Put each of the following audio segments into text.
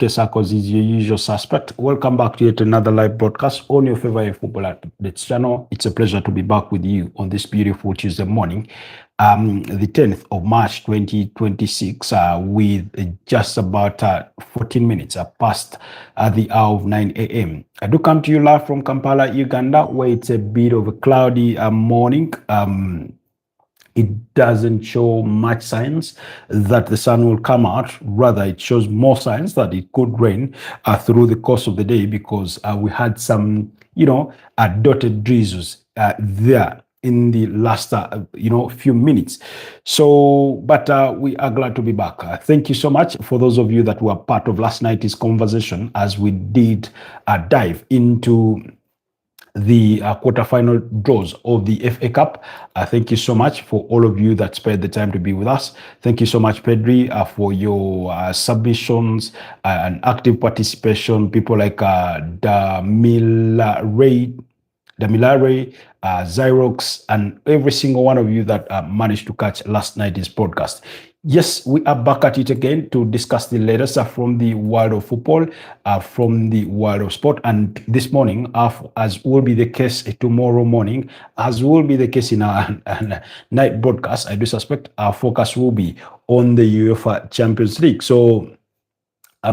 Kesakos is your usual suspect. Welcome back to yet another live broadcast on your favorite football updates channel. It's a pleasure to be back with you on this beautiful Tuesday morning, the 10th of March 2026, with just about 14 minutes past the hour of 9 a.m. I do come to you live from Kampala, Uganda, where it's a bit of a cloudy morning. It doesn't show much signs that the sun will come out. Rather, it shows more signs that it could rain through the course of the day, because we had some, dotted drizzles there in the last, few minutes. So, but we are glad to be back. Thank you so much for those of you that were part of last night's conversation as we did dive into the quarterfinal draws of the FA Cup. Thank you so much for all of you that spared the time to be with us. Thank you so much, Pedri, for your submissions and active participation. People like Damilare, Xyrox, and every single one of you that managed to catch last night's podcast. Yes, we are back at it again to discuss the latest from the world of football, from the world of sport. And this morning, as will be the case tomorrow morning, as will be the case in our night broadcast, I do suspect our focus will be on the UEFA Champions League. So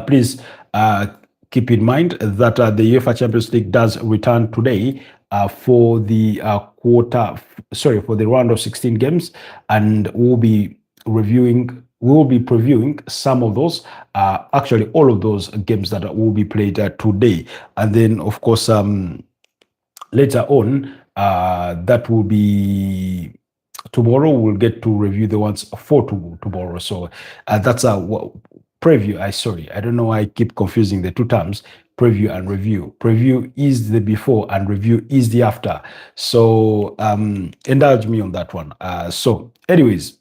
please keep in mind that the UEFA Champions League does return today for the for the round of 16 games, and we'll be previewing some of those, actually all of those games that will be played today. And then, of course, later on, that will be tomorrow. We'll get to review the ones for tomorrow. So that's a preview. I don't know why I keep confusing the two terms. Preview and review. Preview is the before and review is the after. So indulge me on that one. So anyways,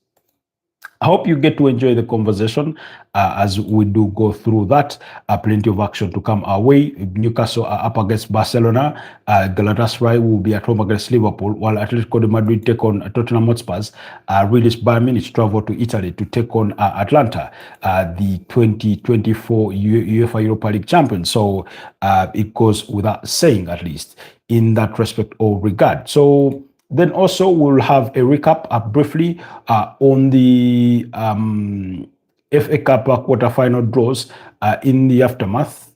I hope you get to enjoy the conversation as we do go through that. Plenty of action to come our way. Newcastle are up against Barcelona. Galatasary will be at home against Liverpool, while Atletico de Madrid take on Tottenham Hotspurs. Really, Bayern Munich travel to Italy to take on Atlanta, the 2024 UEFA Europa League champions. So it goes without saying, at least in that respect or regard. So then also we'll have a recap briefly on the FA Cup quarterfinal draws in the aftermath.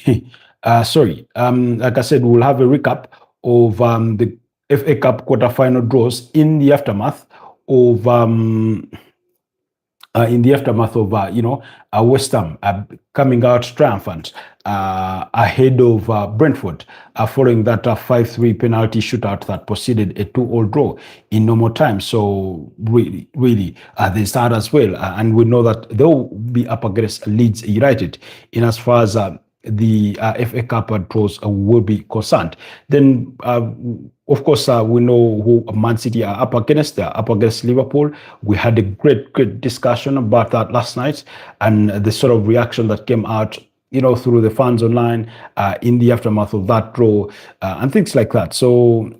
Like I said, we'll have a recap of the FA Cup quarterfinal draws in the aftermath of West Ham coming out triumphant ahead of Brentford following that 5-3 penalty shootout that preceded a 2-all draw in normal time. So really, they start as well, and we know that they'll be up against Leeds United in as far as the FA Cup draws will be concerned. Then, of course, we know who Man City are up against. They're up against Liverpool. We had a great discussion about that last night, and the sort of reaction that came out, through the fans online in the aftermath of that draw, and things like that. So,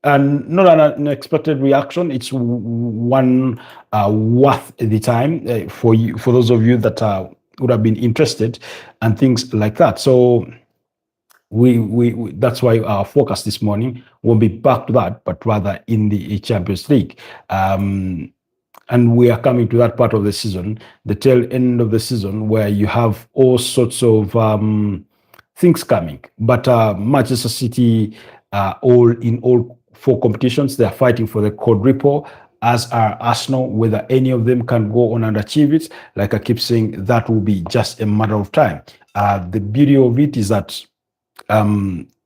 and not an unexpected reaction. It's one worth the time for those of you that would have been interested, and things like that. So we that's why our focus this morning won't be back to that, but rather in the Champions League. And we are coming to that part of the season, the tail end of the season, where you have all sorts of things coming. But Manchester City, all 4 competitions, they are fighting for the quadruple, as are Arsenal. Whether any of them can go on and achieve it, like I keep saying, that will be just a matter of time. The beauty of it is that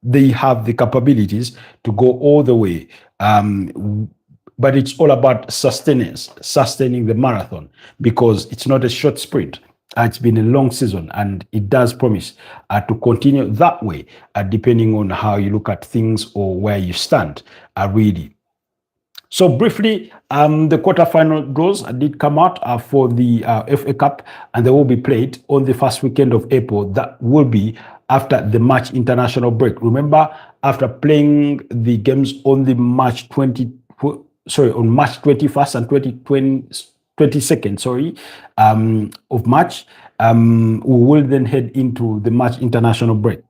they have the capabilities to go all the way. But it's all about sustaining the marathon, because it's not a short sprint. It's been a long season, and it does promise to continue that way, depending on how you look at things or where you stand, really. So briefly, the quarterfinal draws did come out for the FA Cup, and they will be played on the first weekend of April. That will be after the March international break. Remember, after playing the games on the March 20 on March 21st and 22nd, of March. We will then head into the March international break.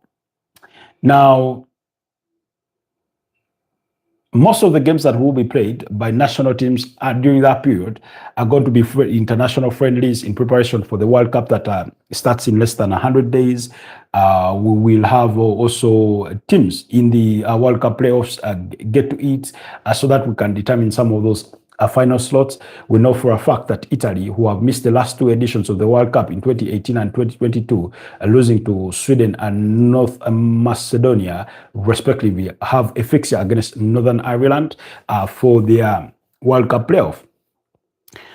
Now, most of the games that will be played by national teams during that period are going to be international friendlies in preparation for the World Cup that starts in less than 100 days. We will have also teams in the World Cup playoffs get to eat so that we can determine some of those final slots. We know for a fact that Italy, who have missed the last two editions of the World Cup in 2018 and 2022, losing to Sweden and North Macedonia, respectively, have a fixture against Northern Ireland for their World Cup playoff.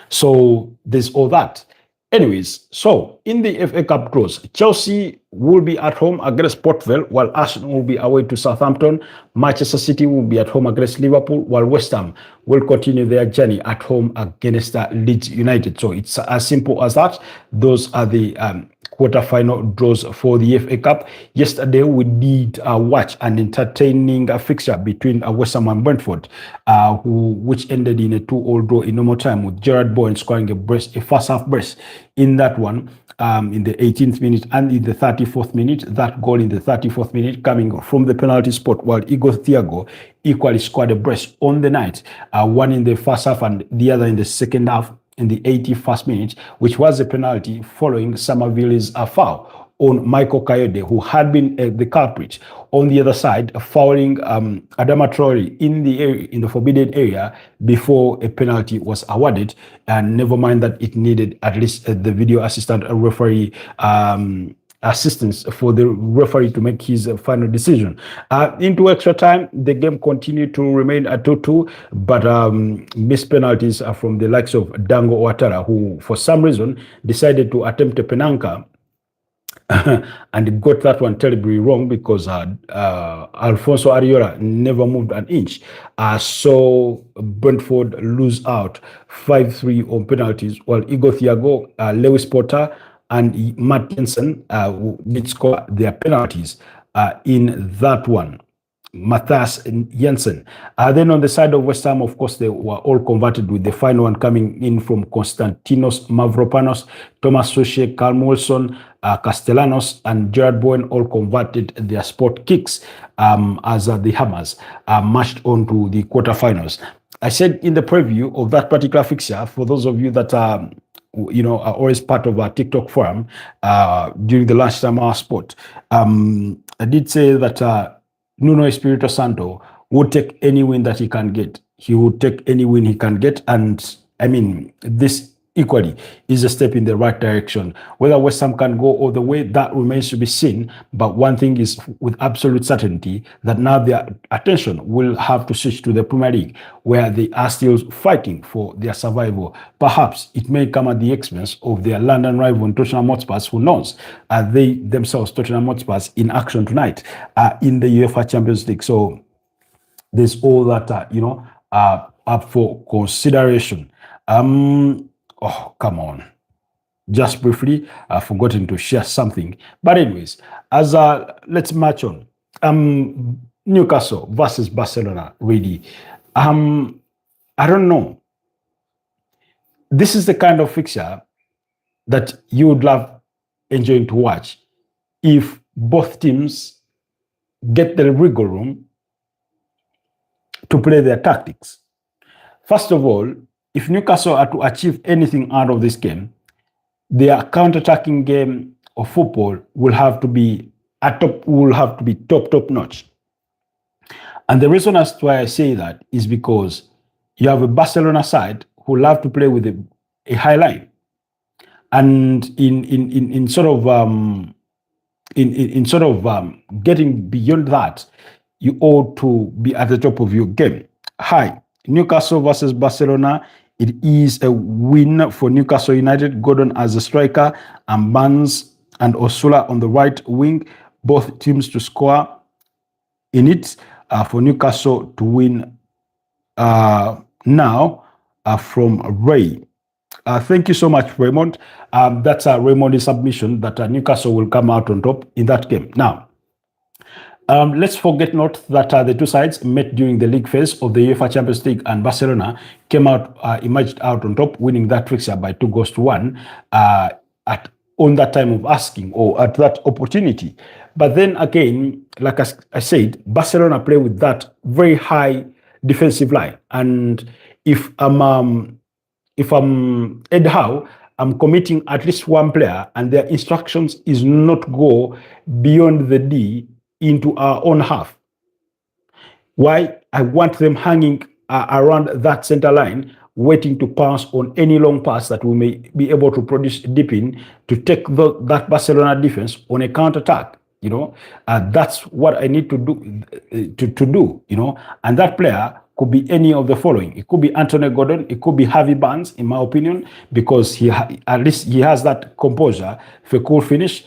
So there's all that. Anyways, so in the FA Cup draws, Chelsea will be at home against Port Vale, while Arsenal will be away to Southampton. Manchester City will be at home against Liverpool, while West Ham will continue their journey at home against Leeds United. So it's as simple as that. Those are the quarterfinal draws for the FA Cup. Yesterday, we did watch an entertaining fixture between West Ham and Brentford, which ended in a 2-2 draw in normal time, with Gerard Bowen scoring a first-half brace in that one. In the 18th minute and in the 34th minute. That goal in the 34th minute coming from the penalty spot, while Igor Thiago equally scored a brace on the night, one in the first half and the other in the second half in the 81st minute, which was a penalty following Somerville's foul on Michael Kayode, who had been the culprit on the other side, fouling Adama Traore in the forbidden area before a penalty was awarded. And never mind that it needed at least the video assistant referee assistance for the referee to make his final decision. Into extra time, the game continued to remain at 2-2, but missed penalties from the likes of Dango Ouattara, who for some reason decided to attempt a penalty and got that one terribly wrong, because Alfonso Ariola never moved an inch. So Brentford lose out 5-3 on penalties, while Igor Thiago, Lewis Potter, and Matt Jensen did score their penalties in that one. Matthias Jensen. Then on the side of West Ham, of course, they were all converted, with the final one coming in from Konstantinos Mavropanos, Thomas Suchet, Carl Wilson, Castellanos, and Gerard Bowen all converted their spot kicks as the Hammers marched on to the quarterfinals. I said in the preview of that particular fixture, for those of you that are always part of our TikTok forum during the lunchtime hour spot, I did say that Nuno Espirito Santo would take any win that he can get. He would take any win he can get. And I mean, this equally is a step in the right direction. Whether West Ham can go all the way, that remains to be seen. But one thing is with absolute certainty, that now their attention will have to switch to the Premier League, where they are still fighting for their survival. Perhaps it may come at the expense of their London rival Tottenham Hotspur. Who knows? They themselves, Tottenham Hotspur, in action tonight in the UEFA Champions League. So there's all that up for consideration. Oh, come on. Just briefly, I've forgotten to share something. But anyways, as let's march on. Newcastle versus Barcelona, really. I don't know. This is the kind of fixture that you would love enjoying to watch if both teams get the wiggle room to play their tactics. First of all, if Newcastle are to achieve anything out of this game, their counter-attacking game of football will have to be top notch. And the reason as to why I say that is because you have a Barcelona side who love to play with a high line, and in getting beyond that, you ought to be at the top of your game. Hi, Newcastle versus Barcelona. It is a win for Newcastle United. Gordon as a striker, and Barnes and Osula on the right wing. Both teams to score in it. For Newcastle to win now from Ray. Thank you so much, Raymond. That's Raymond's submission that Newcastle will come out on top in that game. Now, Let's forget not that the two sides met during the league phase of the UEFA Champions League, and Barcelona emerged out on top, winning that fixture by 2-1 on that time of asking, or at that opportunity. But then again, like I said, Barcelona play with that very high defensive line, and if I'm Ed Howe, I'm committing at least one player, and their instructions is not go beyond the D into our own half. Why? I want them hanging around that center line, waiting to pass on any long pass that we may be able to produce deep in to take that Barcelona defense on a counter attack. That's what I need to do. And that player could be any of the following. It could be Anthony Gordon. It could be Harvey Barnes, in my opinion, because at least he has that composure for a cool finish.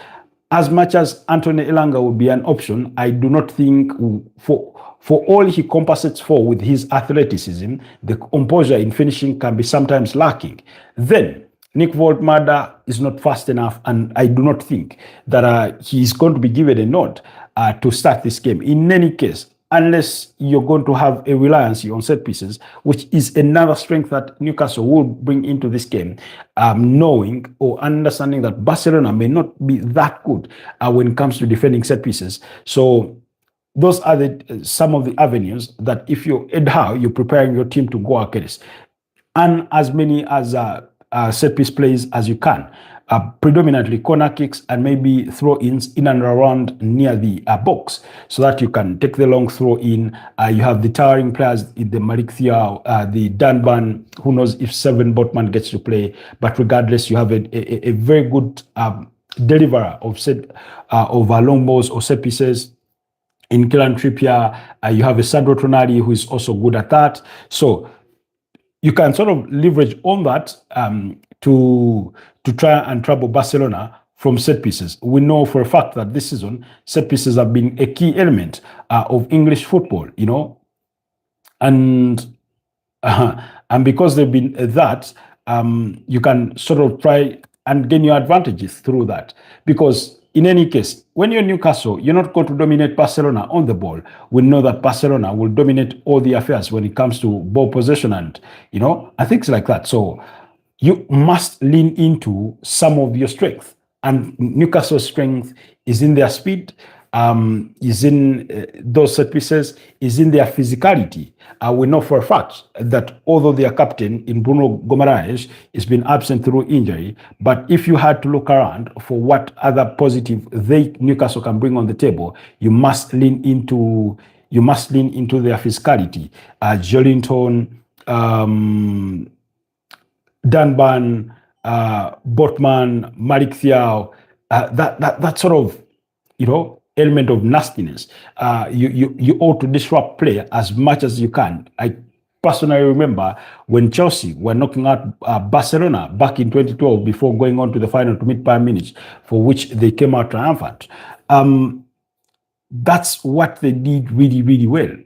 As much as Anthony Elanga would be an option, I do not think for all he compensates for with his athleticism, the composure in finishing can be sometimes lacking. Then Nick Voltmada is not fast enough, and I do not think that he is going to be given a nod to start this game. In any case, unless you're going to have a reliance on set pieces, which is another strength that Newcastle will bring into this game, knowing or understanding that Barcelona may not be that good when it comes to defending set pieces. So those are some of the avenues that if you're Ed Howe, you're preparing your team to go against. And as many as set piece plays as you can. Predominantly corner kicks and maybe throw-ins in and around near the box, so that you can take the long throw-in. You have the towering players in the Malik Thiaw, the Danban, who knows if Seven Botman gets to play, but regardless, you have a very good deliverer of long balls or set pieces. In Kieran Trippier, you have a Sandro Tonali who is also good at that. So you can sort of leverage on that to try and trouble Barcelona from set pieces. We know for a fact that this season, set pieces have been a key element of English football, and because they've been that, you can sort of try and gain your advantages through that. Because in any case, when you're Newcastle, you're not going to dominate Barcelona on the ball. We know that Barcelona will dominate all the affairs when it comes to ball possession and things like that. So you must lean into some of your strength, and Newcastle's strength is in their speed, is in those set pieces, is in their physicality. We know for a fact that although their captain in Bruno Guimaraes has been absent through injury, but if you had to look around for what other positive Newcastle can bring on the table, you must lean into their physicality. Jolinton, Danban, Botman, Malik Thiaw, that sort of, element of nastiness. You ought to disrupt play as much as you can. I personally remember when Chelsea were knocking out Barcelona back in 2012 before going on to the final to meet Bayern Munich, for which they came out triumphant. That's what they did really, really well.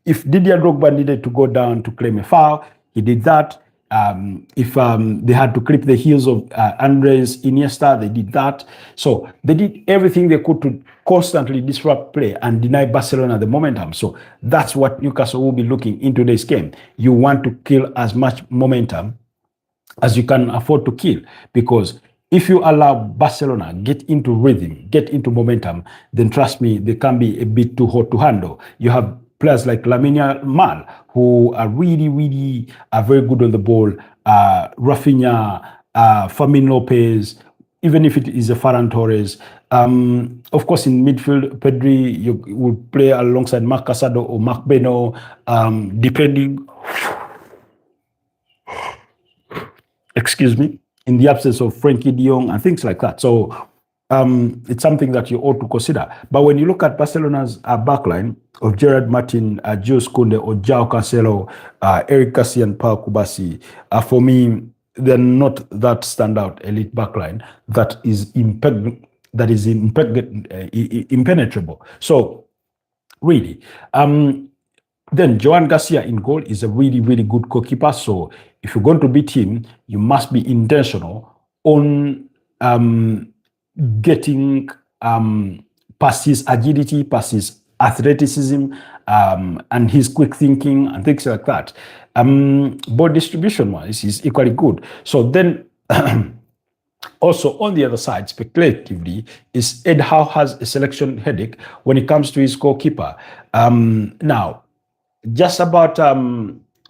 If Didier Drogba needed to go down to claim a foul, he did that. If they had to clip the heels of Andres Iniesta, they did that. So they did everything they could to constantly disrupt play and deny Barcelona the momentum. So that's what Newcastle will be looking into this game. You want to kill as much momentum as you can afford to kill, because if you allow Barcelona get into rhythm, get into momentum, then trust me, they can be a bit too hot to handle. You have players like Lamine Yamal, who are really, really very good on the ball. Rafinha, Fermin Lopez, even if it is a Ferran Torres. Of course, in midfield, Pedri, you will play alongside Marc Casado or Marc Beno, depending, in the absence of Frenkie de Jong and things like that. So it's something that you ought to consider. But when you look at Barcelona's backline of Gerard Martin, Jules Koundé, or João Cancelo, Eric Garcia and Pau Kubasi, for me, they're not that standout elite backline that is impenetrable. So really, then Joan Garcia in goal is a really, really good goalkeeper. So if you're going to beat him, you must be intentional on getting past his agility, past his athleticism, and his quick thinking and things like that. Ball distribution wise, he's equally good. So then also, on the other side, speculatively, is Ed Howe has a selection headache when it comes to his goalkeeper. Now, just about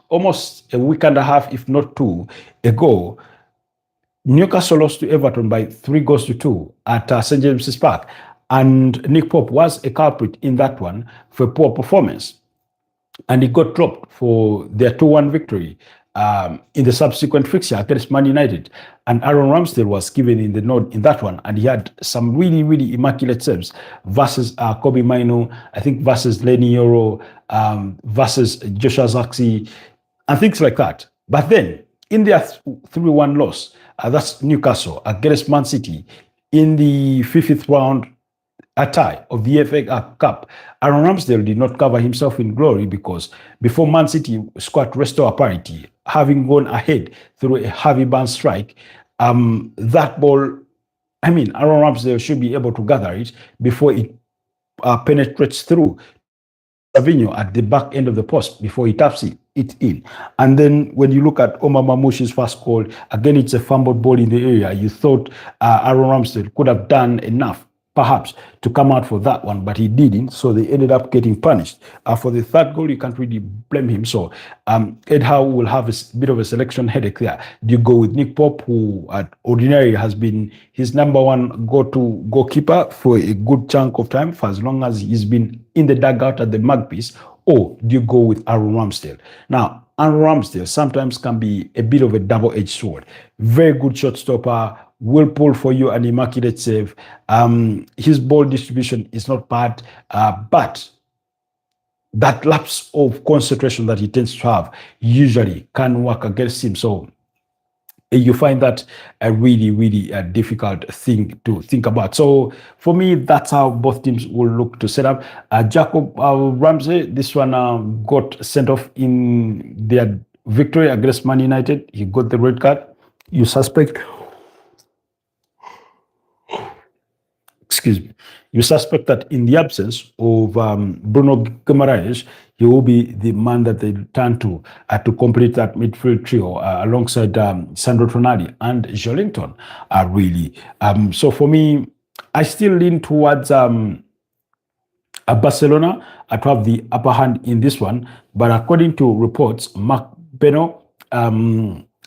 almost a week and a half, if not two, ago, Newcastle lost to Everton by 3-2 at St. James's Park. And Nick Pope was a culprit in that one for poor performance. And he got dropped for their 2-1 victory in the subsequent fixture against Man United. And Aaron Ramsdale was given in the nod in that one. And he had some really, really immaculate saves versus Kobe Mainu, I think versus Lenny Yoro, versus Joshua Zirkzee, and things like that. But then, in their 3-1 loss, that's Newcastle against Man City, in the 50th round, a tie of the FA Cup, Aaron Ramsdale did not cover himself in glory because before Man City scored restore parity, having gone ahead through a Harvey Barnes strike, that ball, I mean, Aaron Ramsdale should be able to gather it before it penetrates through Savinho at the back end of the post before he taps it in. And then when you look at Omar Mamouche's first goal, again, it's a fumbled ball in the area. You thought Aaron Ramsdale could have done enough perhaps to come out for that one, but he didn't, so they ended up getting punished. For the third goal, you can't really blame him. So Ed Howe will have a bit of a selection headache there. Do you go with Nick Pope, who ordinarily has been his number one go-to goalkeeper for a good chunk of time, for as long as he's been in the dugout at the Magpies, or do you go with Aaron Ramsdale? Now, Aaron Ramsdale sometimes can be a bit of a double-edged sword. Very good shot stopper, will pull for you an immaculate save. His ball distribution is not bad, but that lapse of concentration that he tends to have usually can work against him. So you find that a really, really difficult thing to think about. So for me, that's how both teams will look to set up. Jacob Ramsey, this one got sent off in their victory against Man United. He got the red card. You suspect you suspect that in the absence of Bruno Guimaraes, he will be the man that they turn to complete that midfield trio alongside Sandro Tonali and Joelinton, really. So for me, I still lean towards Barcelona to have the upper hand in this one. But according to reports, Mark Beno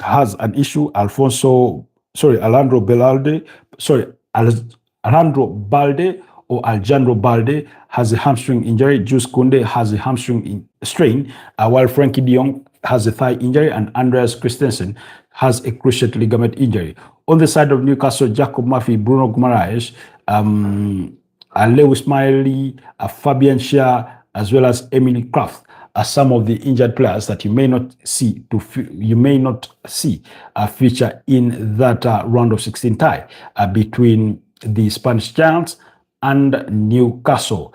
has an issue. Alejandro Balde has a hamstring injury. Jules Koundé has a hamstring strain, while Frankie de Jong has a thigh injury, and Andreas Christensen has a cruciate ligament injury. On the side of Newcastle, Jacob Murphy, Bruno Guimaraes, Lewis Miley, Fabian Schär, as well as Emily Kraft are some of the injured players that you may not see feature in that round of 16 tie between the Spanish Giants and Newcastle.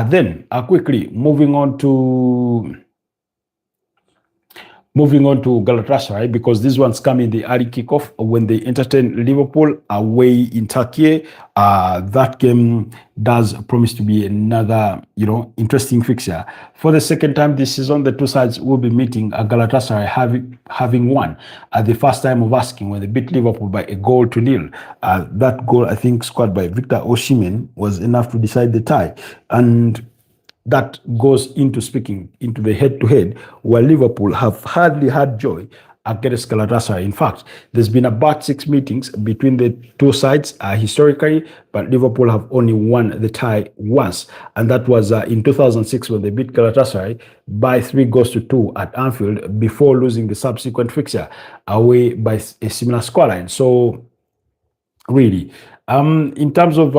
Then quickly moving on to Galatasaray, because these ones come in the early kickoff when they entertain Liverpool away in Turkey. That game does promise to be another, interesting fixture. For the second time this season, the two sides will be meeting. Galatasaray having won the first time of asking when they beat Liverpool by 1-0. That goal, I think, scored by Victor Osimhen, was enough to decide the tie. And that goes into the head-to-head, where Liverpool have hardly had joy against Galatasaray. In fact, there's been about 6 meetings between the two sides historically, but Liverpool have only won the tie once, and that was in 2006 when they beat Galatasaray by 3-2 at Anfield before losing the subsequent fixture away by a similar scoreline. So, really, in terms of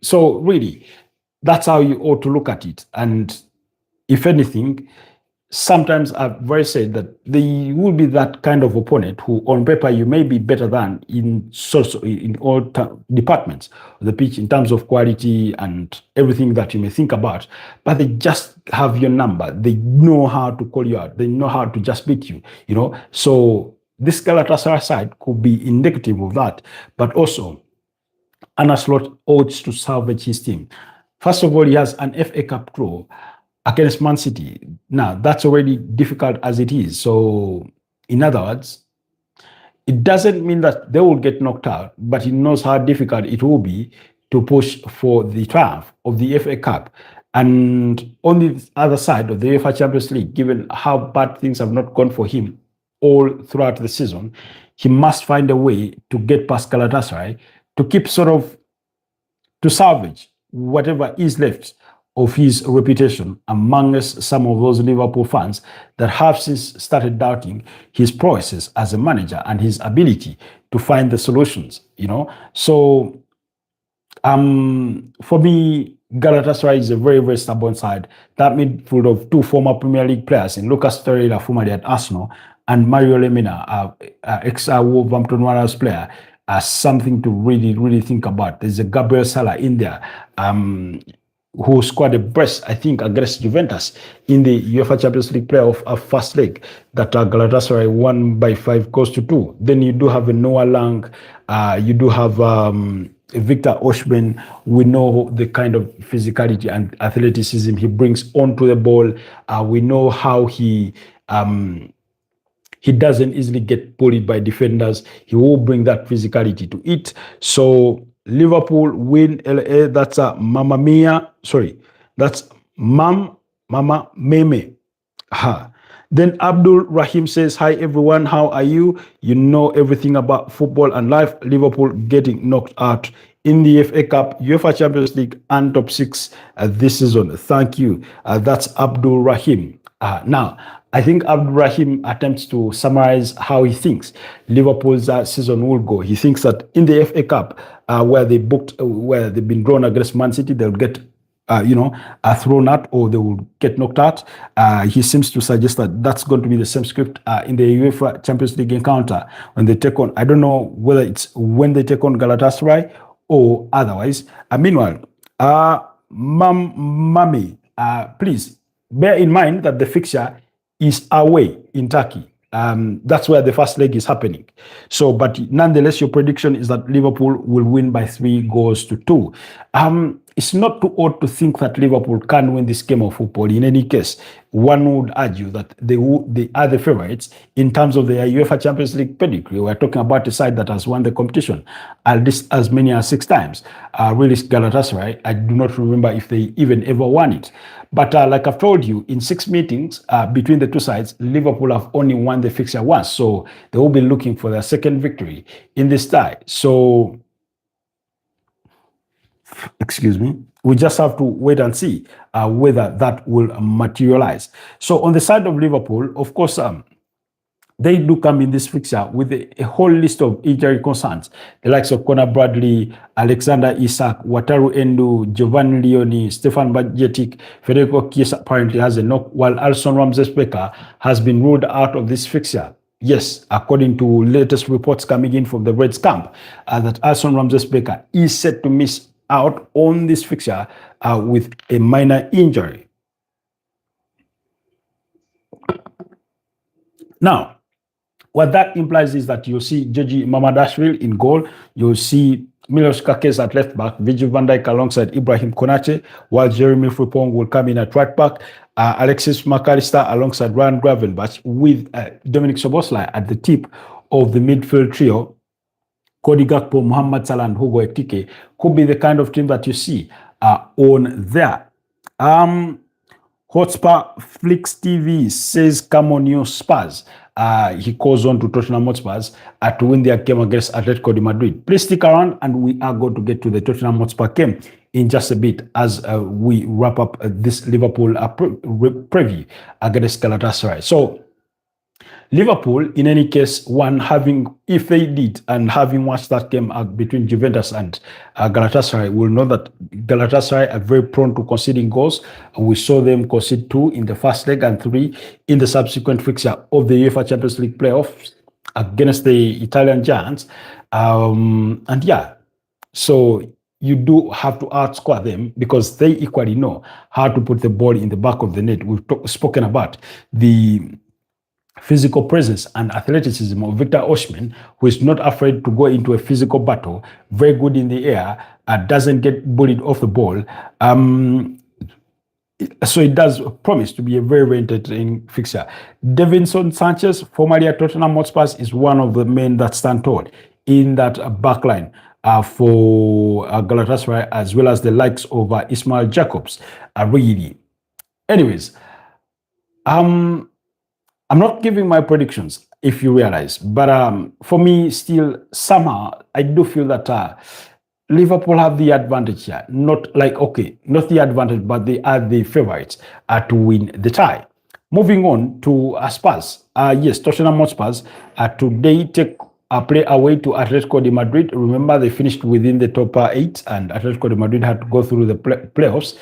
So really, that's how you ought to look at it. And if anything, sometimes I've very said that there will be that kind of opponent who on paper you may be better than in all departments of the pitch in terms of quality and everything that you may think about, but they just have your number. They know how to call you out. They know how to just beat you, So this Galatasaray side could be indicative of that, but also Arne Slot ought to salvage his team. First of all, he has an FA Cup draw against Man City. Now, that's already difficult as it is. So, in other words, it doesn't mean that they will get knocked out, but he knows how difficult it will be to push for the triumph of the FA Cup. And on the other side of the UEFA Champions League, given how bad things have not gone for him all throughout the season, he must find a way to get past Galatasaray to keep to salvage whatever is left of his reputation amongst some of those Liverpool fans that have since started doubting his prowess as a manager and his ability to find the solutions, So, for me, Galatasaray is a very, very stubborn side. That midfield of two former Premier League players in Lucas Torreira, formerly at Arsenal, and Mario Lemina, ex-Wolverhampton Wanderers player, something to really, really think about. There's a Gabriel Sala in there, who scored a brace, I think, against Juventus in the UEFA Champions League playoff first leg that Galatasaray won by 5-2. Then you do have a Noah Lang, you do have Victor Osimhen. We know the kind of physicality and athleticism he brings onto the ball. We know how he doesn't easily get bullied by defenders. He will bring that physicality to it. So Liverpool win LA. That's a Mama Mia. Sorry, that's Mama Meme. Then Abdul Rahim says, hi everyone, how are you? You know everything about football and life. Liverpool getting knocked out in the FA Cup, UEFA Champions League and top 6 this season. Thank you. That's Abdul Rahim. Now, I think Abdul Rahim attempts to summarize how he thinks Liverpool's season will go. He thinks that in the FA Cup, where they've been drawn against Man City, they'll get thrown out or they will get knocked out. He seems to suggest that that's going to be the same script in the UEFA Champions League encounter when they take on, I don't know whether it's when they take on Galatasaray or otherwise. Meanwhile, Mami, please bear in mind that the fixture is away in Turkey. That's where the first leg is happening. So, but nonetheless, your prediction is that Liverpool will win by 3-2. It's not too odd to think that Liverpool can win this game of football. In any case, one would argue that they are the favorites in terms of their UEFA Champions League pedigree. We're talking about a side that has won the competition at least as many as 6 times. Really, Galatasaray, I do not remember if they even ever won it. But like I've told you, in 6 meetings between the two sides, Liverpool have only won the fixture once. So they will be looking for their second victory in this tie. So, excuse me, we just have to wait and see whether that will materialize. So on the side of Liverpool, of course, they do come in this fixture with a whole list of injury concerns. The likes of Conor Bradley, Alexander Isak, Wataru Endo, Giovanni Leone, Stefan Bajcetic, Federico Chiesa apparently has a knock, while Alisson Ramsey-Becker has been ruled out of this fixture. Yes, according to latest reports coming in from the Reds camp, that Alisson Ramsey-Becker is set to miss out on this fixture with a minor injury. Now, what that implies is that you'll see Georgi Mamadashvili in goal, you'll see Milos Kakes at left back, Virgil van Dijk alongside Ibrahim Konaté, while Jeremy Frimpong will come in at right back, Alexis McAllister alongside Ryan Gravenberch, with Dominic Szoboszlai at the tip of the midfield trio. Cody Gakpo, Mohamed Salah, and Hugo Ekitike could be the kind of team that you see on there. Hotspur Flix TV says, come on you Spurs. He calls on to Tottenham Hotspurs to win their game against Atletico de Madrid. Please stick around and we are going to get to the Tottenham Hotspur game in just a bit as we wrap up this Liverpool preview against Galatasaray. So, Liverpool, in any case, if they did, and having watched that game between Juventus and Galatasaray, will know that Galatasaray are very prone to conceding goals. We saw them concede 2 in the first leg and 3 in the subsequent fixture of the UEFA Champions League playoffs against the Italian giants. And yeah, so you do have to outscore them because they equally know how to put the ball in the back of the net. We've spoken about the physical presence and athleticism of Victor Osimhen, who is not afraid to go into a physical battle, very good in the air, doesn't get bullied off the ball. So it does promise to be a very, very entertaining fixture. Davinson Sanchez, formerly at Tottenham Hotspur, is one of the men that stand tall in that backline for Galatasaray, as well as the likes of Ismail Jacobs. Really. Anyways, I'm not giving my predictions, if you realize, but for me, still somehow I do feel that Liverpool have the advantage here. Not the advantage, but they are the favorites to win the tie. Moving on to Spurs. Yes, Tottenham Hotspur today take a play away to Atletico de Madrid. Remember, they finished within the top 8, and Atletico de Madrid had to go through the playoffs,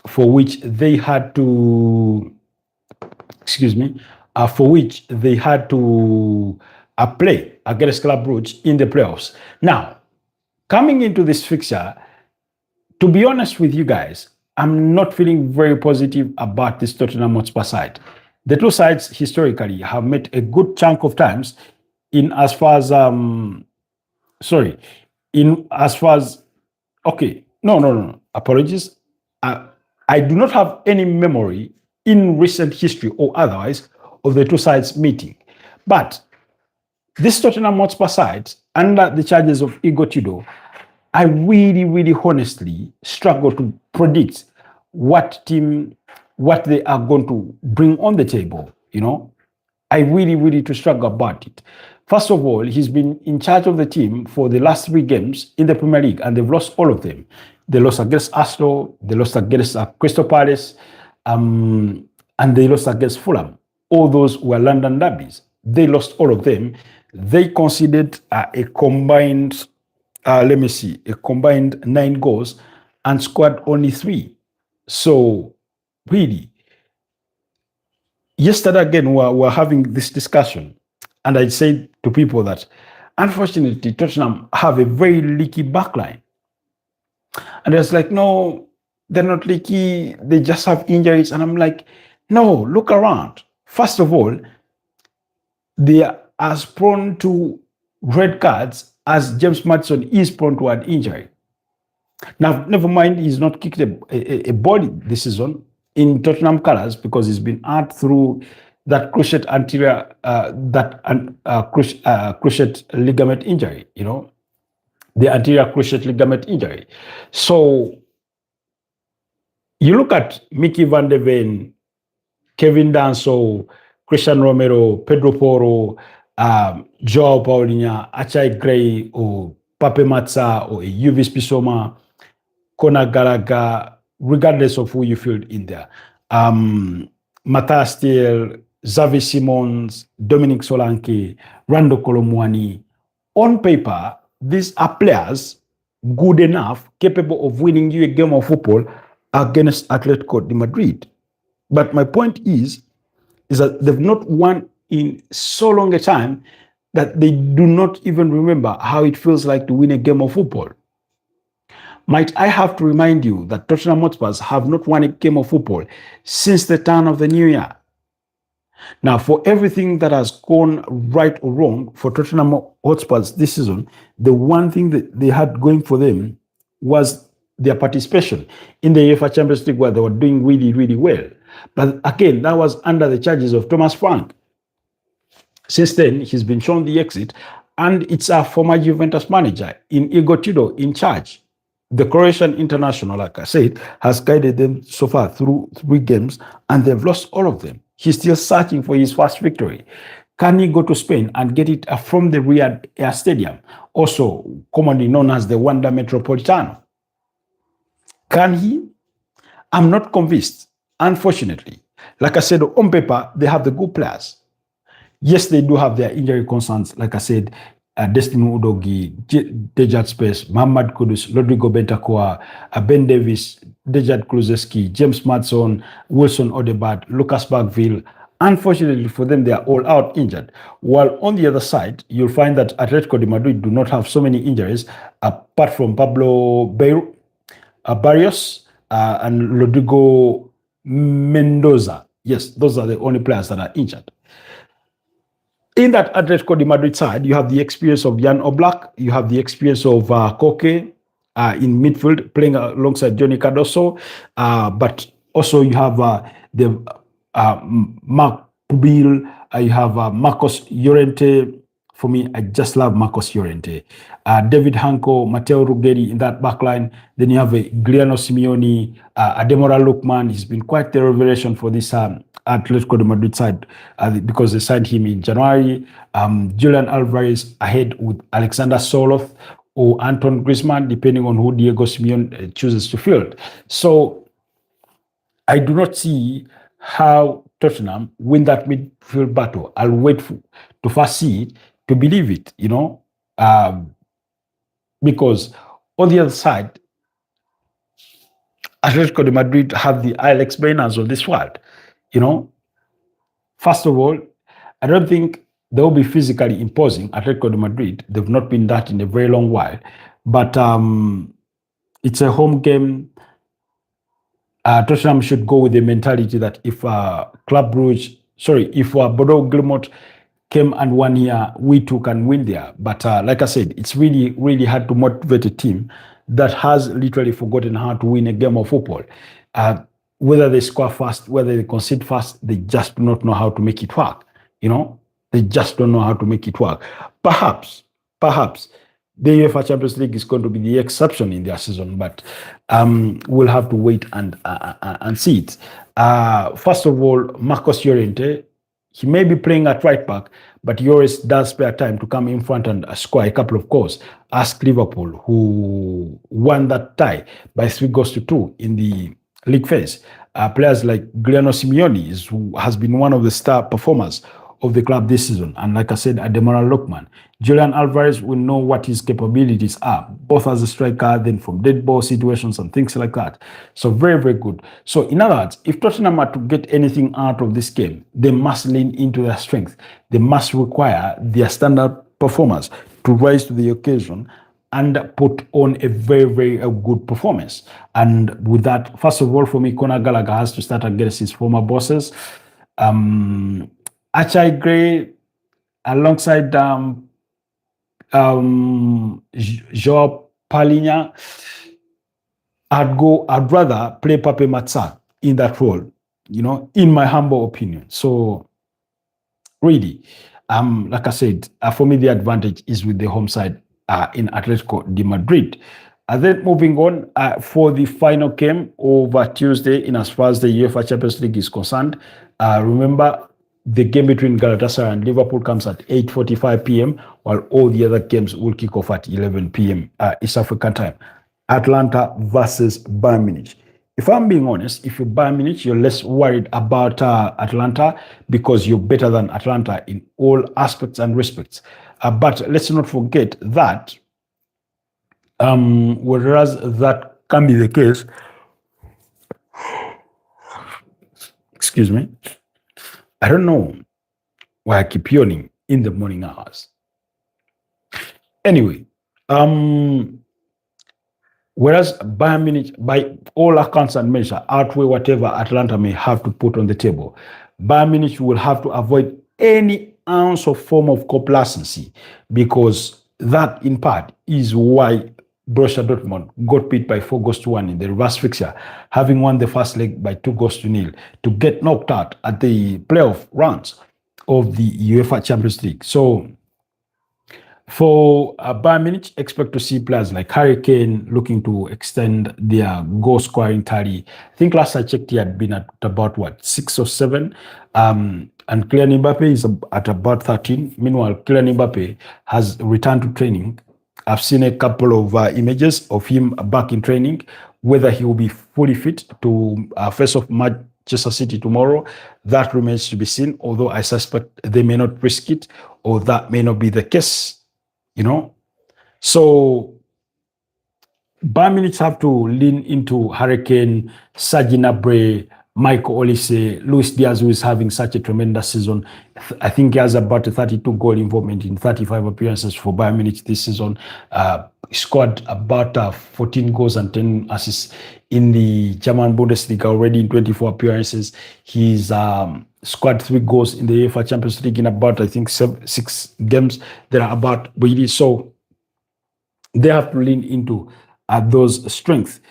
for which they had to, play against Club Brugge in the playoffs. Now, coming into this fixture, to be honest with you guys, I'm not feeling very positive about this Tottenham Hotspur side. The two sides historically have met a good chunk of times apologies. I do not have any memory in recent history or otherwise of the two sides meeting. But this Tottenham Hotspur side, under the charges of Igor Tudor, I really, really honestly struggle to predict what they are going to bring on the table, I really, really to struggle about it. First of all, he's been in charge of the team for the last 3 games in the Premier League, and they've lost all of them. They lost against Arsenal, they lost against Crystal Palace, and they lost against Fulham. All those were London derbies. They lost all of them. They conceded a combined 9 goals and scored only 3. So, really, yesterday again, we're having this discussion, and I said to people that, unfortunately, Tottenham have a very leaky backline. And it's like, no, they're not leaky, they just have injuries. And I'm like, no, look around. First of all, they are as prone to red cards as James Maddison is prone to an injury. Now, never mind, he's not kicked a ball this season in Tottenham colours because he's been hurt through that cruciate cruciate ligament injury, the anterior cruciate ligament injury. So you look at Mickey van de Ven, Kevin Danso, Christian Romero, Pedro Porro, Joao Paulinho, Achai Gray, or Pape Matza, or Yuvis Pisoma, Conor Gallagher, regardless of who you field in there. Matthias Steele, Xavi Simons, Dominic Solanke, Rando Kolomwani. On paper, these are players good enough, capable of winning you a game of football against Atletico de Madrid. But my point is that they've not won in so long a time that they do not even remember how it feels like to win a game of football. Might I have to remind you that Tottenham Hotspur have not won a game of football since the turn of the new year. Now, for everything that has gone right or wrong for Tottenham Hotspur this season, the one thing that they had going for them was their participation in the UEFA Champions League, where they were doing really, really well. But again, that was under the charges of Thomas Frank. Since then, he's been shown the exit, and it's our former Juventus manager, in Igor Tudor, in charge. The Croatian international, like I said, has guided them so far through 3 games, and they've lost all of them. He's still searching for his first victory. Can he go to Spain and get it from the Riyadh Air Stadium, also commonly known as the Wanda Metropolitano? Can he? I'm not convinced, unfortunately. Like I said, on paper, they have the good players. Yes, they do have their injury concerns. Like I said, Destiny Udogi, Dejad Space, Mohamed Kudus, Rodrigo Bentancur, Ben Davis, Dejad Kulusevski, James Maddison, Wilson Odegaard, Lucas Bergville. Unfortunately for them, they are all out injured. While on the other side, you'll find that Atletico de Madrid do not have so many injuries, apart from Pablo Barrios and Rodrigo Mendoza. Yes, those are the only players that are injured. in that Atletico de Madrid side, you have the experience of Jan Oblak, you have the experience of Koke in midfield playing alongside Johnny Cardoso, but also you have the Mark Pubil, you have Marcos Llorente. For me, I just love Marcos Llorente. David Hanko, Matteo Ruggeri in that backline. Then you have Giuliano Simeone, Ademola Lookman. He's been quite the revelation for this Atletico de Madrid side because they signed him in January. Julian Alvarez ahead with Alexander Soloth or Anton Griezmann, depending on who Diego Simeone chooses to field. So I do not see how Tottenham win that midfield battle. I'll wait to first see it to believe it, because on the other side, Atletico de Madrid have the Alex Bainers of this world. First of all, I don't think they will be physically imposing Atletico de Madrid. They've not been that in a very long while, but it's a home game. Tottenham should go with the mentality that if if Bordeaux Gilmot came and won here, we too can win there. But like I said, it's really, really hard to motivate a team that has literally forgotten how to win a game of football. Whether they score fast, whether they concede fast, they just do not know how to make it work. They just don't know how to make it work. Perhaps the UEFA Champions League is going to be the exception in their season, but we'll have to wait and see it. First of all, Marcos Llorente, he may be playing at right back, but he always does spare time to come in front and score a couple of goals. Ask Liverpool, who won that tie by 3-2 in the league phase. Players like Giuliano Simeone has been one of the star performers of the club this season. And like I said, Ademola Lookman. Julian Alvarez will know what his capabilities are, both as a striker, then from dead ball situations and things like that. So very, very good. So in other words, if Tottenham are to get anything out of this game, they must lean into their strength. They must require their standard performers to rise to the occasion and put on a very, very good performance. And with that, first of all, for me, Conor Gallagher has to start against his former bosses. Achai Gray, alongside Joao Palhinha, I'd rather play Pape Matsar in that role, in my humble opinion. So really, like I said, for me, the advantage is with the home side in Atletico de Madrid. And then moving on for the final game over Tuesday, in as far as the UEFA Champions League is concerned, remember, the game between Galatasary and Liverpool comes at 8:45 p.m., while all the other games will kick off at 11 p.m. East African time. Atlanta versus Bayern Munich. If I'm being honest, if you're Bayern Munich, you're less worried about Atlanta because you're better than Atlanta in all aspects and respects. But let's not forget that whereas that can be the case, excuse me, I don't know why I keep yawning in the morning hours. Anyway, whereas Bayern Munich, by all accounts and measures, outweigh whatever Atlanta may have to put on the table, Bayern Munich will have to avoid any ounce of form of complacency, because that, in part, is why Borussia Dortmund got beat by 4-1 in the reverse fixture, having won the first leg by 2-0, to get knocked out at the playoff rounds of the UEFA Champions League. So for Bayern Munich, expect to see players like Harry Kane looking to extend their goal scoring tally. I think last I checked, he had been at about 6 or 7. And Kylian Mbappe is at about 13. Meanwhile, Kylian Mbappe has returned to training. I've seen a couple of images of him back in training. Whether he will be fully fit to face off Manchester City tomorrow, that remains to be seen, although I suspect they may not risk it, or that may not be the case, So Bayern Munich have to lean into Harry Kane, Serge Gnabry, Michael Olise, Luis Diaz, who is having such a tremendous season. I think he has about a 32 goal involvement in 35 appearances for Bayern Munich this season. Scored about 14 goals and 10 assists in the German Bundesliga already in 24 appearances. He's scored 3 goals in the UEFA Champions League in about, I think, 6 games. There are about really, so they have to lean into those strengths.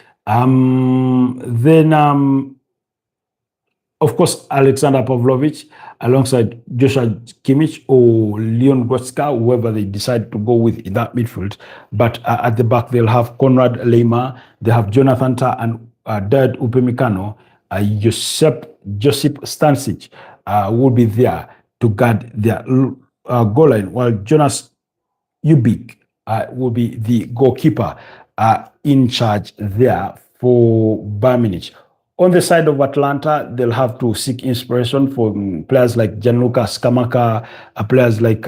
Of course, Alexander Pavlovich, alongside Joshua Kimmich or Leon Goretzka, whoever they decide to go with in that midfield. But at the back, they'll have Konrad Laimer, they have Jonathan Tah and Dad Upamecano, Josip Stanisic will be there to guard their goal line, while Jonas Ubik will be the goalkeeper in charge there for Bayern Munich. On the side of Atlanta, they'll have to seek inspiration from players like Gianluca Scamacca, players like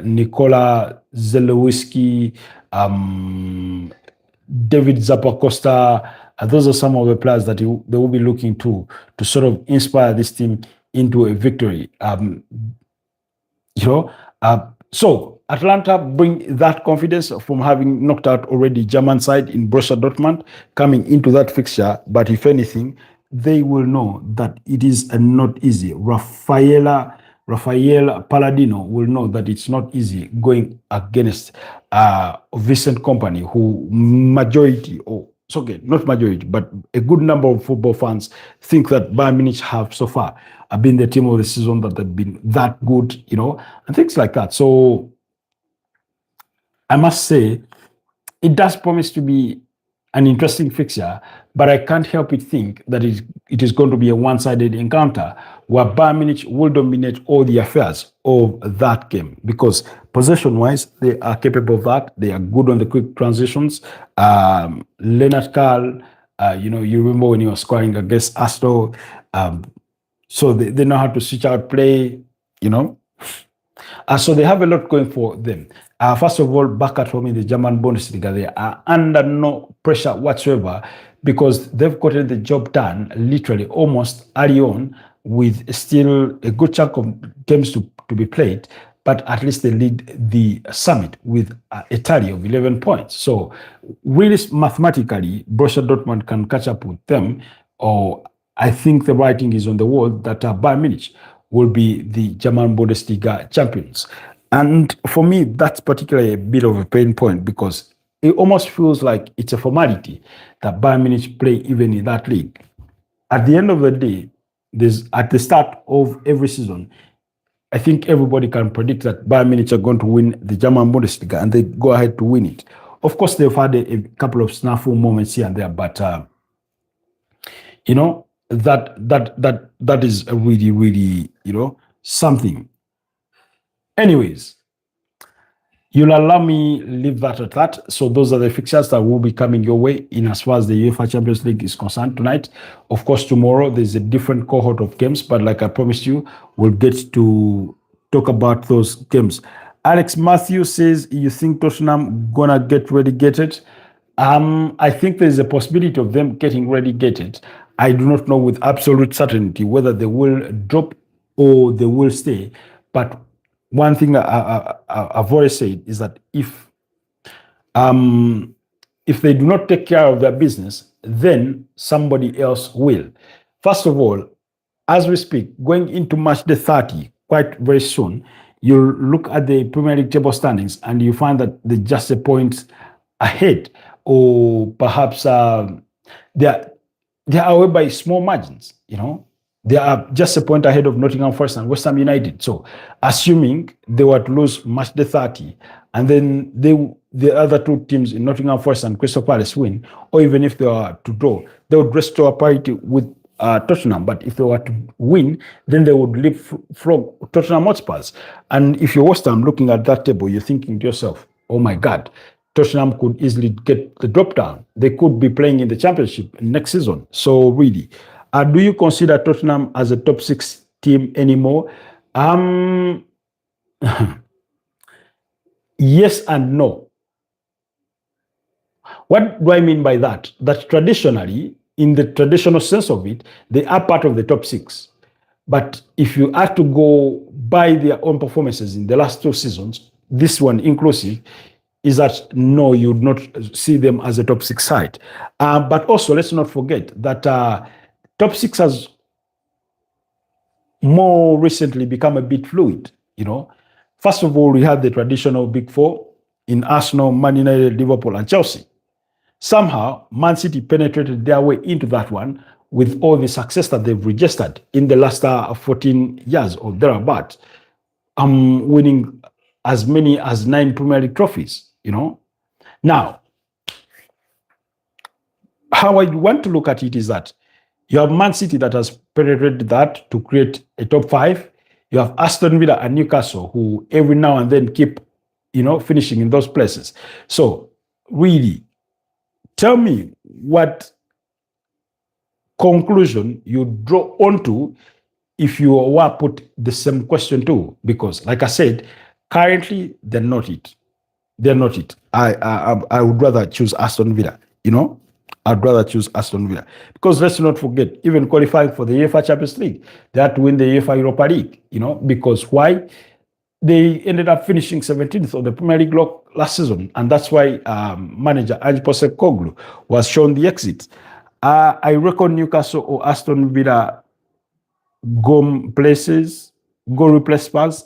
Nikola Zelewski, David Zappacosta. Those are some of the players that they will be looking to sort of inspire this team into a victory. So Atlanta bring that confidence from having knocked out already German side in Borussia Dortmund coming into that fixture. But if anything, they will know that it is not easy. Rafael Palladino will know that it's not easy going against Vincent Kompany, who not majority, but a good number of football fans think that Bayern Munich have so far been the team of the season, that they've been that good, and things like that. So I must say, it does promise to be an interesting fixture, but I can't help but think that it is going to be a one-sided encounter where Bayern Munich will dominate all the affairs of that game, because possession-wise, they are capable of that. They are good on the quick transitions. Leonard Karl, you remember when he was scoring against Astor, so they know how to switch out play, so they have a lot going for them. First of all, back at home in the German Bundesliga, they are under no pressure whatsoever, because they've gotten the job done literally almost early on, with still a good chunk of games to be played. But at least they lead the summit with a tally of 11 points. So really, mathematically, Borussia Dortmund can catch up with them, or I think the writing is on the wall that Bayern Munich will be the German Bundesliga champions. And for me, that's particularly a bit of a pain point, because it almost feels like it's a formality that Bayern Munich play even in that league. At the end of the day, at the start of every season, I think everybody can predict that Bayern Munich are going to win the German Bundesliga, and they go ahead to win it. Of course, they've had a couple of snafu moments here and there, but that is a really, really, something. Anyways, you'll allow me leave that at that. So those are the fixtures that will be coming your way in as far as the UEFA Champions League is concerned tonight. Of course, tomorrow there's a different cohort of games, but like I promised you, we'll get to talk about those games. Alex Matthew says, you think Tottenham gonna get relegated? I think there's a possibility of them getting relegated. I do not know with absolute certainty whether they will drop or they will stay. But one thing I've always said is that if they do not take care of their business, then somebody else will. First of all, as we speak, going into match day 30, quite very soon, you'll look at the Premier League table standings and you find that they're just a point ahead, or perhaps they are away by small margins, They are just a point ahead of Nottingham Forest and West Ham United. So, assuming they were to lose match day 30, and then the other two teams in Nottingham Forest and Crystal Palace win, or even if they were to draw, they would restore parity with Tottenham. But if they were to win, then they would leapfrog Tottenham Hotspurs. And if you're West Ham looking at that table, you're thinking to yourself, oh my God, Tottenham could easily get the drop down. They could be playing in the Championship next season. So really, do you consider Tottenham as a top 6 team anymore? Yes and no. What do I mean by that? That traditionally, in the traditional sense of it, they are part of the top 6. But if you have to go by their own performances in the last 2 seasons, this one inclusive, is that no, you would not see them as a top 6 side. But also, let's not forget that top 6 has more recently become a bit fluid. First of all, we have the traditional big 4 in Arsenal, Man United, Liverpool, and Chelsea. Somehow, Man City penetrated their way into that one with all the success that they've registered in the last 14 years or thereabout, winning as many as 9 Premier League trophies. Now, how I want to look at it is that you have Man City that has penetrated that to create a top 5. You have Aston Villa and Newcastle, who every now and then keep, finishing in those places. So, really, tell me what conclusion you draw onto if you were put the same question to, because, like I said, currently they're not it. They're not it. I would rather choose Aston Villa. I'd rather choose Aston Villa because let's not forget, even qualifying for the UEFA Champions League, they had to win the UEFA Europa League. Because why? They ended up finishing 17th on the Premier League last season, and that's why manager Ange Postecoglou was shown the exit. I reckon Newcastle or Aston Villa go replace Spurs.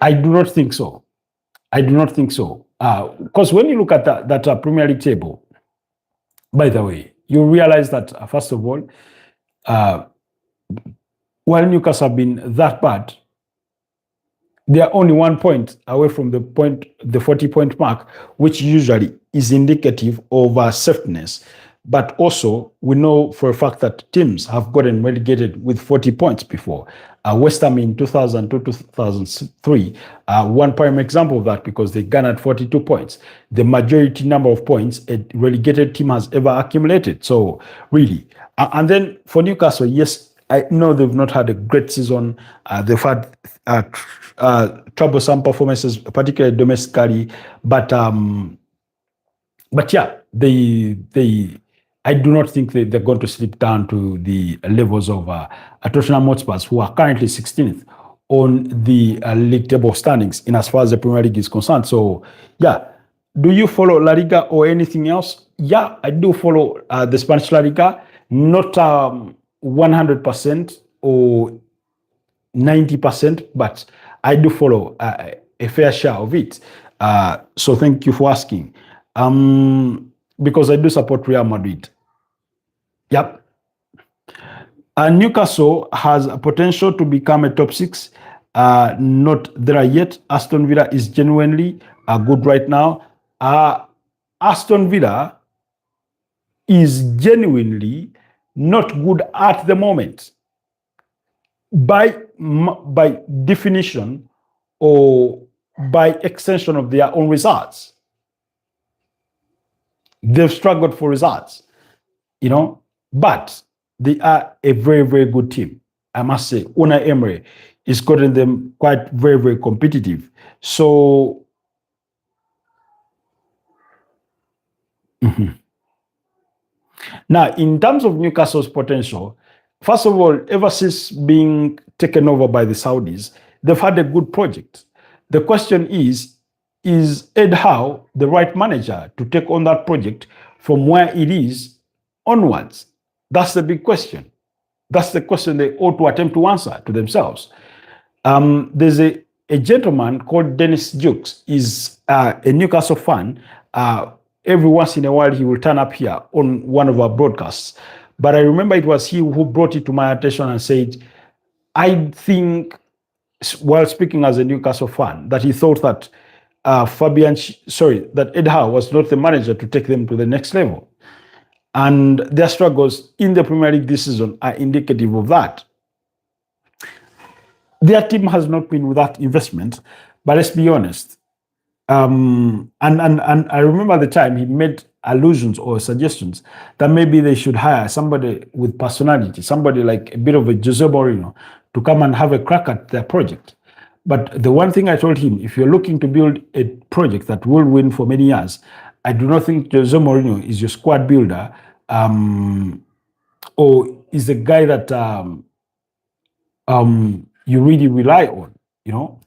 I do not think so. Because when you look at that Premier League table, by the way, you realize that, first of all, while Newcastle have been that bad, they are only 1 point away from the 40-point mark, which usually is indicative of safeness. But also, we know for a fact that teams have gotten relegated with 40 points before. West Ham in 2002-2003, one prime example of that because they garnered 42 points. The majority number of points a relegated team has ever accumulated. So, really. And then for Newcastle, yes, I know they've not had a great season. They've had troublesome performances, particularly domestically. But yeah, I do not think they're going to slip down to the levels of Tottenham Hotspur, who are currently 16th on the league table standings in as far as the Premier League is concerned. So, yeah. Do you follow La Liga or anything else? Yeah, I do follow the Spanish La Liga. Not 100% or 90%, but I do follow a fair share of it. So thank you for asking. Because I do support Real Madrid. Yep. Newcastle has a potential to become a top 6. Not there yet. Aston Villa is genuinely good right now. Aston Villa is genuinely not good at the moment. By definition or by extension of their own results. They've struggled for results, but they are a very, very good team. I must say, Unai Emery is gotten them quite very, very competitive. So, now, in terms of Newcastle's potential, first of all, ever since being taken over by the Saudis, they've had a good project. The question is Ed Howe the right manager to take on that project from where it is onwards? That's the big question. That's the question they ought to attempt to answer to themselves. There's a gentleman called Dennis Jukes, is a Newcastle fan. Every once in a while, he will turn up here on one of our broadcasts. But I remember it was he who brought it to my attention and said, I think, while speaking as a Newcastle fan, that he thought that that Ed Howe was not the manager to take them to the next level. And their struggles in the Premier League this season are indicative of that. Their team has not been without investment, but let's be honest. And I remember at the time he made allusions or suggestions that maybe they should hire somebody with personality, somebody like a bit of a Jose Mourinho, to come and have a crack at their project. But the one thing I told him, if you're looking to build a project that will win for many years, I do not think Jose Mourinho is your squad builder or is a guy that you really rely on, you know?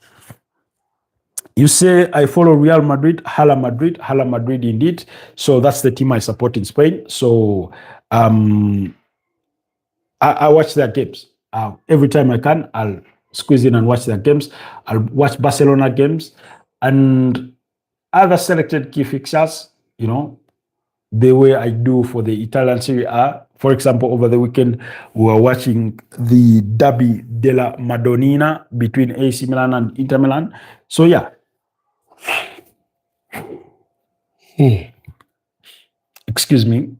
You say, I follow Real Madrid, Hala Madrid indeed. So that's the team I support in Spain. So I watch their games. Every time I can, I'll squeeze in and watch their games. I'll watch Barcelona games and other selected key fixtures, you know, the way I do for the Italian Serie A. For example, over the weekend, we were watching the Derby della Madonnina between AC Milan and Inter Milan. So, yeah. Excuse me.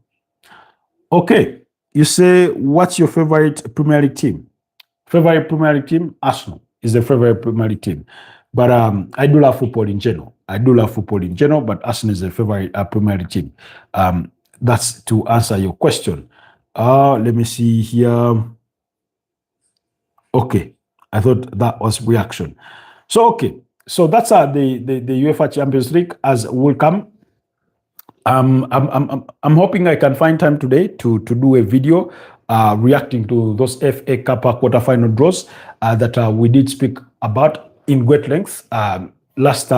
Okay. You say, what's your favorite Premier League team? Favorite Premier League team? Arsenal is the favorite Premier League team. But I do love football in general. But Arsenal is the favorite Premier League team. That's to answer your question. Let me see here. Okay. I thought that was reaction. So, okay. So that's the UEFA Champions League as will come. I'm hoping I can find time today to do a video reacting to those FA Cup quarterfinal draws that we did speak about in great length last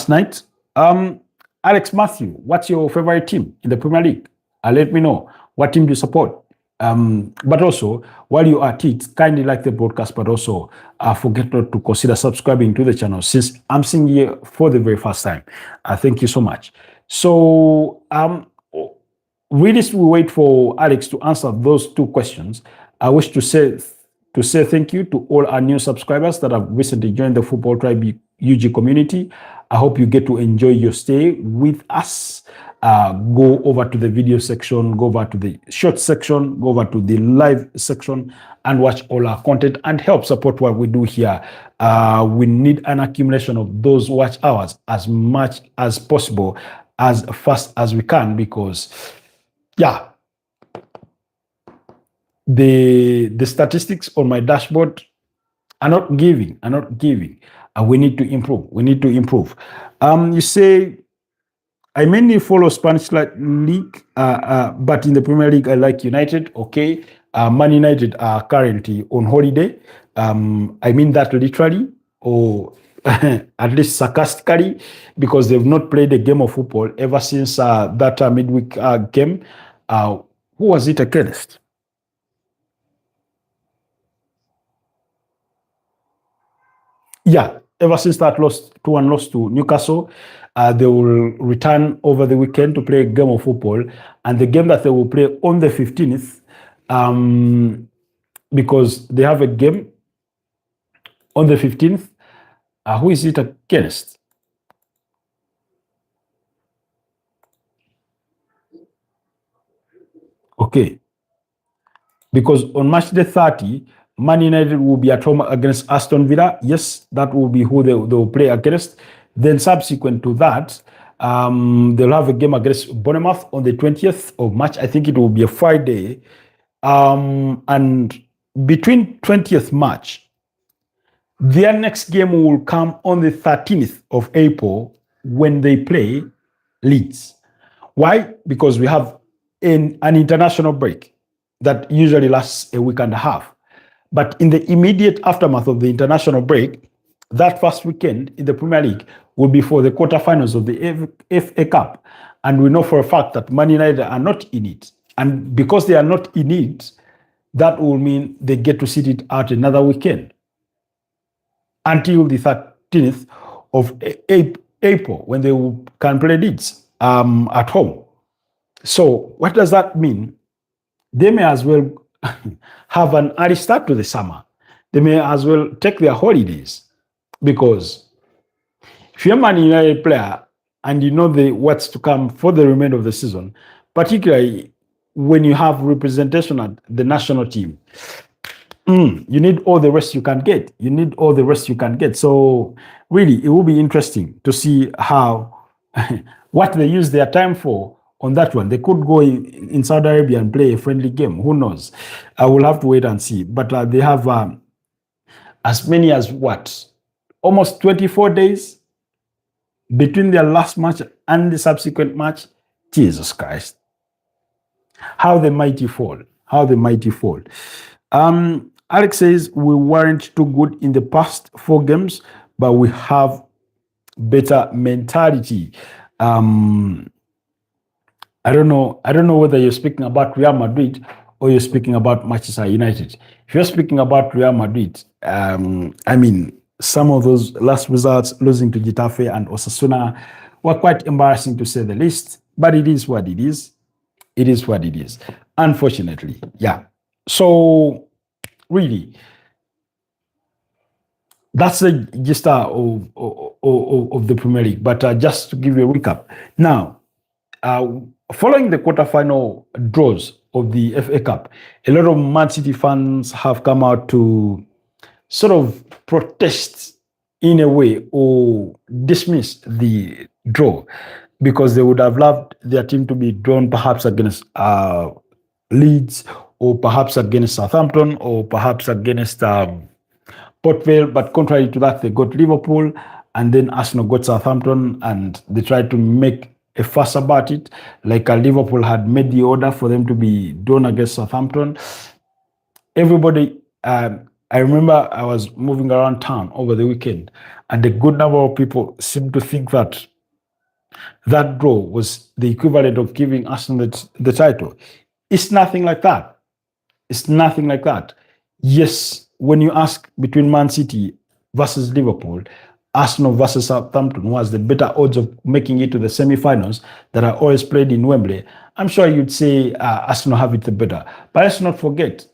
night. Alex Matthew, what's your favorite team in the Premier League? Let me know. What team do you support? But also, while you are at it, kindly like the broadcast, but also forget not to consider subscribing to the channel since I'm seeing you for the very first time. Thank you so much. So, really, we wait for Alex to answer those two questions. I wish to say thank you to all our new subscribers that have recently joined the Football Tribe UG community. I hope you get to enjoy your stay with us. Go over to the video section, go over to the short section, go over to the live section and watch all our content and help support what we do here. We need an accumulation of those watch hours as much as possible, as fast as we can, because yeah, the statistics on my dashboard are not giving. We need to improve. You say, I mainly follow Spanish league, but in the Premier League, I like United. Okay. Man United are currently on holiday. I mean that literally, or at least sarcastically, because they've not played a game of football ever since that midweek game. Who was it against? Yeah, ever since that 2-1 loss to Newcastle, they will return over the weekend to play a game of football. And the game that they will play on the 15th, because they have a game on the 15th. Who is it against? Okay. Because on March the 30th, Man United will be at home against Aston Villa. Yes, that will be who they will play against. Then subsequent to that, they'll have a game against Bournemouth on the 20th of March. I think it will be a Friday. And between 20th March, their next game will come on the 13th of April when they play Leeds. Why? Because we have an international break that usually lasts a week and a half. But in the immediate aftermath of the international break, that first weekend in the Premier League will be for the quarterfinals of the FA Cup. And we know for a fact that Man United are not in it. And because they are not in it, that will mean they get to sit it out another weekend until the 13th of April, when they can play Leeds at home. So what does that mean? They may as well have an early start to the summer. They may as well take their holidays, because if you're a Man United player and you know what's to come for the remainder of the season, particularly when you have representation at the national team, you need all the rest you can get. So really, it will be interesting to see how what they use their time for on that one. They could go in Saudi Arabia and play a friendly game. Who knows? I will have to wait and see. But they have as many as almost 24 days between their last match and the subsequent match. Jesus Christ. How the mighty fall. How the mighty fall. Alex says we weren't too good in the past 4 games, but we have better mentality. Um, I don't know. I don't know whether you're speaking about Real Madrid or you're speaking about Manchester United. If you're speaking about Real Madrid, I mean, some of those last results, losing to Getafe and Osasuna, were quite embarrassing to say the least. But it is what it is. It is what it is. Unfortunately, yeah. So really, that's the gist of the Premier League. But just to give you a recap, now following the quarterfinal draws of the FA Cup, a lot of Man City fans have come out to sort of protest in a way or dismiss the draw because they would have loved their team to be drawn perhaps against Leeds or perhaps against Southampton or perhaps against Port Vale, but contrary to that, they got Liverpool and then Arsenal got Southampton and they tried to make a fuss about it, like Liverpool had made the order for them to be drawn against Southampton. Everybody, I remember I was moving around town over the weekend and a good number of people seemed to think that that draw was the equivalent of giving Arsenal the title. It's nothing like that. It's nothing like that. Yes, when you ask between Man City versus Liverpool, Arsenal versus Southampton was the better odds of making it to the semi-finals that are always played in Wembley, I'm sure you'd say Arsenal have it the better. But let's not forget,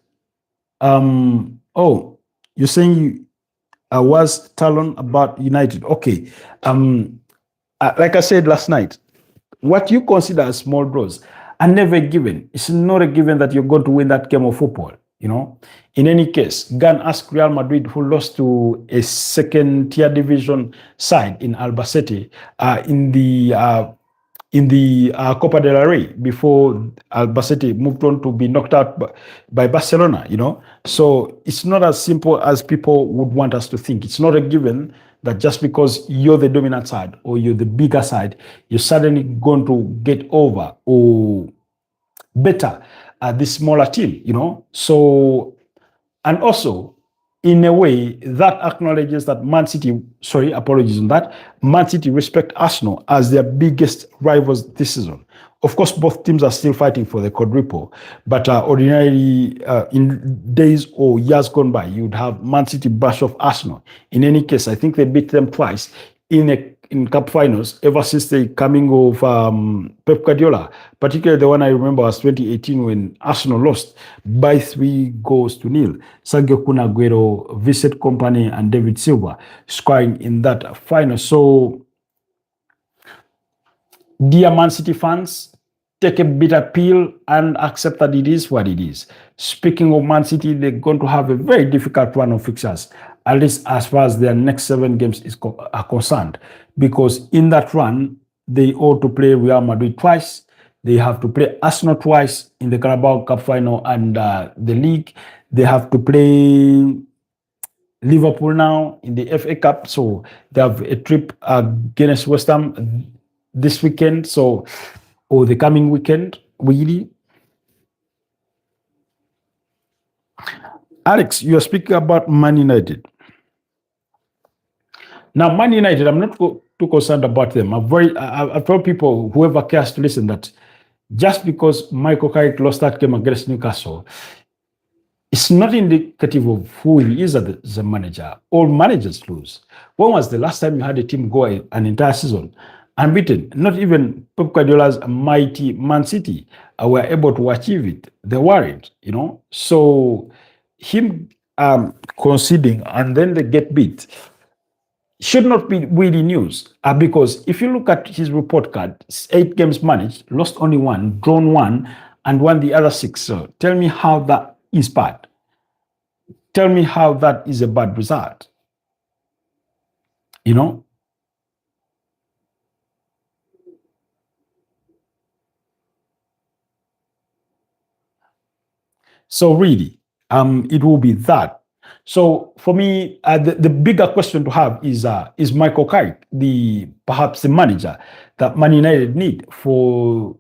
you're saying you was Talon about United. Okay. Like I said last night, what you consider as small draws are never given. It's not a given that you're going to win that game of football. You know, in any case, go and ask Real Madrid, who lost to a second-tier division side in Albacete in the Copa del Rey before Albacete moved on to be knocked out by Barcelona. You know, so it's not as simple as people would want us to think. It's not a given that just because you're the dominant side or you're the bigger side, you're suddenly going to get over or better this smaller team, you know. So, and also, in a way, that acknowledges that Man City, sorry, apologies on that, Man City respect Arsenal as their biggest rivals this season. Of course, both teams are still fighting for the quadruple, but ordinarily, in days or years gone by, you'd have Man City brush off Arsenal. In any case, I think they beat them twice in cup finals ever since the coming of Pep Guardiola. Particularly the one I remember was 2018 when Arsenal lost by 3-0. Sergio Kun Aguero, Vincent Kompany, and David Silva scoring in that final. So, dear Man City fans, take a bitter pill and accept that it is what it is. Speaking of Man City, they're going to have a very difficult run of fixtures, at least as far as their next 7 games are concerned, because in that run, they ought to play Real Madrid twice. They have to play Arsenal twice in the Carabao Cup final and the league. They have to play Liverpool now in the FA Cup. So they have a trip against West Ham this weekend. So, or the coming weekend, really. Alex, you are speaking about Man United. Now, Man United, I'm not too concerned about them. I've told people, whoever cares to listen, that just because Michael Carrick lost that game against Newcastle, it's not indicative of who he is as a manager. All managers lose. When was the last time you had a team go an entire season unbeaten? Not even Pep Guardiola's mighty Man City were able to achieve it. They weren't, you know. So him conceding and then they get beat should not be really news, because if you look at his report card, 8 games managed, lost only 1, drawn 1, and won the other 6. So tell me how that is bad. Tell me how that is a bad result. You know? So really, it will be that. So for me, the bigger question to have is Michael Carrick perhaps the manager that Man United need to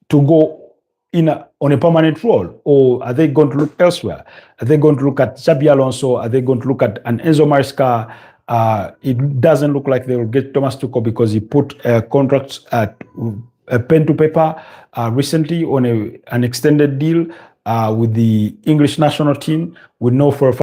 go on a permanent role, or are they going to look elsewhere? Are they going to look at Xabi Alonso? Are they going to look at an Enzo Maresca? It doesn't look like they will get Thomas Tuchel because he put contracts at a pen to paper recently on an extended deal with the English national team. We know for a fact